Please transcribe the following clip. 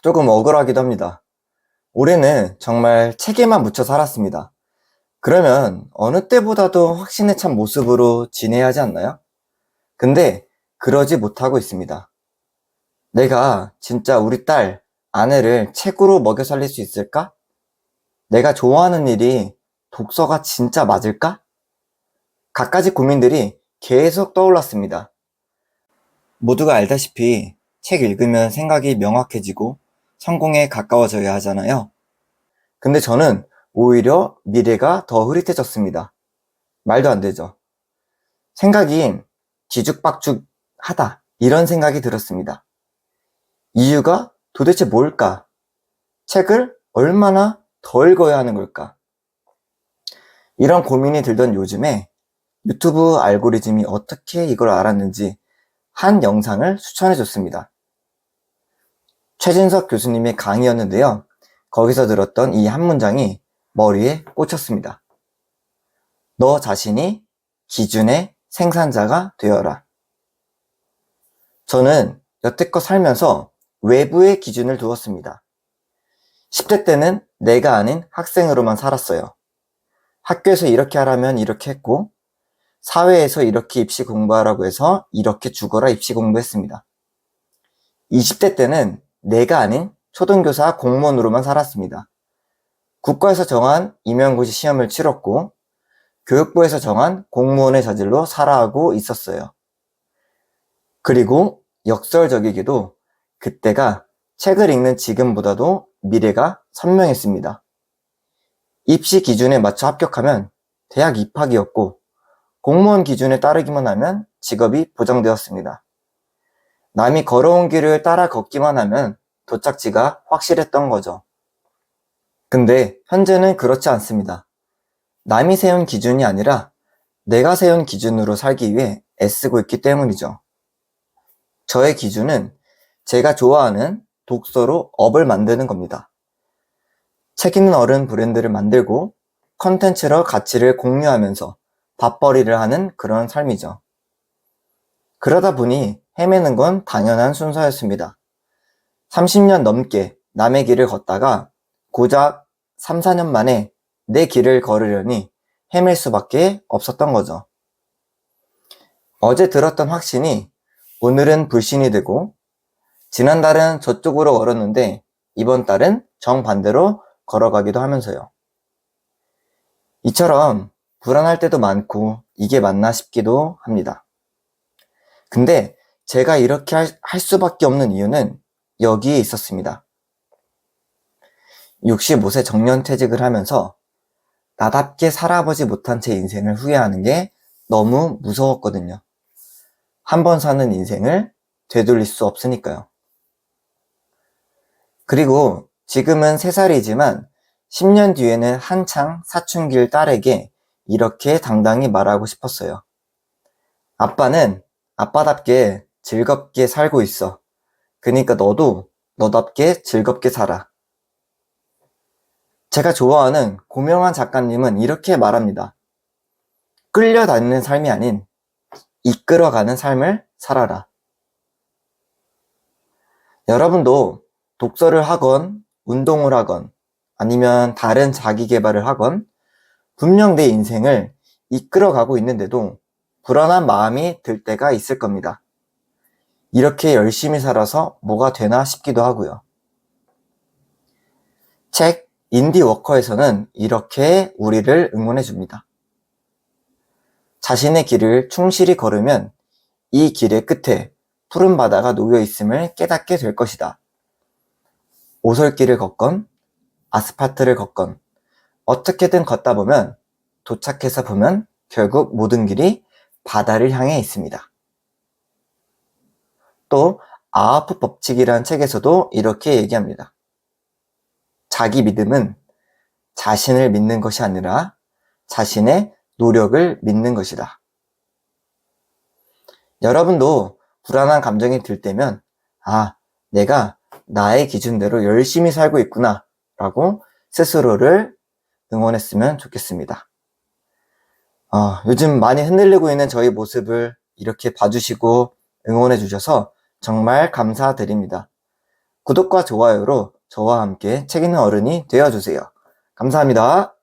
조금 억울하기도 합니다. 올해는 정말 책에만 묻혀 살았습니다. 그러면 어느 때보다도 확신에 찬 모습으로 지내야 하지 않나요? 근데 그러지 못하고 있습니다. 내가 진짜 우리 딸, 아내를 책으로 먹여 살릴 수 있을까? 내가 좋아하는 일이 독서가 진짜 맞을까? 갖가지 고민들이 계속 떠올랐습니다. 모두가 알다시피 책 읽으면 생각이 명확해지고 성공에 가까워져야 하잖아요. 근데 저는 오히려 미래가 더 흐릿해졌습니다. 말도 안 되죠. 생각이 뒤죽박죽하다. 이런 생각이 들었습니다. 이유가 도대체 뭘까? 책을 얼마나 더 읽어야 하는 걸까? 이런 고민이 들던 요즘에 유튜브 알고리즘이 어떻게 이걸 알았는지 한 영상을 추천해 줬습니다. 최진석 교수님의 강의였는데요. 거기서 들었던 이 한 문장이 머리에 꽂혔습니다. 너 자신이 기준의 생산자가 되어라. 저는 여태껏 살면서 외부의 기준을 두었습니다. 10대 때는 내가 아닌 학생으로만 살았어요. 학교에서 이렇게 하라면 이렇게 했고, 사회에서 이렇게 입시 공부하라고 해서 이렇게 죽어라 입시 공부했습니다. 20대 때는 내가 아닌 초등교사 공무원으로만 살았습니다. 국가에서 정한 임용고시 시험을 치렀고, 교육부에서 정한 공무원의 자질로 살아가고 있었어요. 그리고 역설적이게도 그때가 책을 읽는 지금보다도 미래가 선명했습니다. 입시 기준에 맞춰 합격하면 대학 입학이었고, 공무원 기준에 따르기만 하면 직업이 보장되었습니다. 남이 걸어온 길을 따라 걷기만 하면 도착지가 확실했던 거죠. 근데 현재는 그렇지 않습니다. 남이 세운 기준이 아니라 내가 세운 기준으로 살기 위해 애쓰고 있기 때문이죠. 저의 기준은 제가 좋아하는 독서로 업을 만드는 겁니다. 책 읽는 어른 브랜드를 만들고 컨텐츠로 가치를 공유하면서 밥벌이를 하는 그런 삶이죠. 그러다 보니 헤매는 건 당연한 순서였습니다. 30년 넘게 남의 길을 걷다가 고작 3, 4년 만에 내 길을 걸으려니 헤맬 수밖에 없었던 거죠. 어제 들었던 확신이 오늘은 불신이 되고, 지난달은 저쪽으로 걸었는데 이번 달은 정반대로 걸어가기도 하면서요. 이처럼 불안할 때도 많고 이게 맞나 싶기도 합니다. 근데 제가 이렇게 할 수밖에 없는 이유는 여기에 있었습니다. 65세 정년퇴직을 하면서 나답게 살아보지 못한 제 인생을 후회하는 게 너무 무서웠거든요. 한 번 사는 인생을 되돌릴 수 없으니까요. 그리고 지금은 3살이지만 10년 뒤에는 한창 사춘기일 딸에게 이렇게 당당히 말하고 싶었어요. 아빠는 아빠답게 즐겁게 살고 있어. 그러니까 너도 너답게 즐겁게 살아. 제가 좋아하는 고명환 작가님은 이렇게 말합니다. 끌려다니는 삶이 아닌 이끌어가는 삶을 살아라. 여러분도 독서를 하건 운동을 하건 아니면 다른 자기 개발을 하건 분명 내 인생을 이끌어가고 있는데도 불안한 마음이 들 때가 있을 겁니다. 이렇게 열심히 살아서 뭐가 되나 싶기도 하고요. 책 인디워커에서는 이렇게 우리를 응원해 줍니다. 자신의 길을 충실히 걸으면 이 길의 끝에 푸른 바다가 놓여 있음을 깨닫게 될 것이다. 오솔길을 걷건 아스팔트를 걷건 어떻게든 걷다 보면 도착해서 보면 결국 모든 길이 바다를 향해 있습니다. 또 아하프 법칙이라는 책에서도 이렇게 얘기합니다. 자기 믿음은 자신을 믿는 것이 아니라 자신의 노력을 믿는 것이다. 여러분도 불안한 감정이 들 때면 내가 나의 기준대로 열심히 살고 있구나 라고 스스로를 응원했으면 좋겠습니다. 요즘 많이 흔들리고 있는 저희 모습을 이렇게 봐주시고 응원해 주셔서 정말 감사드립니다. 구독과 좋아요로 저와 함께 책 읽는 어른이 되어주세요. 감사합니다.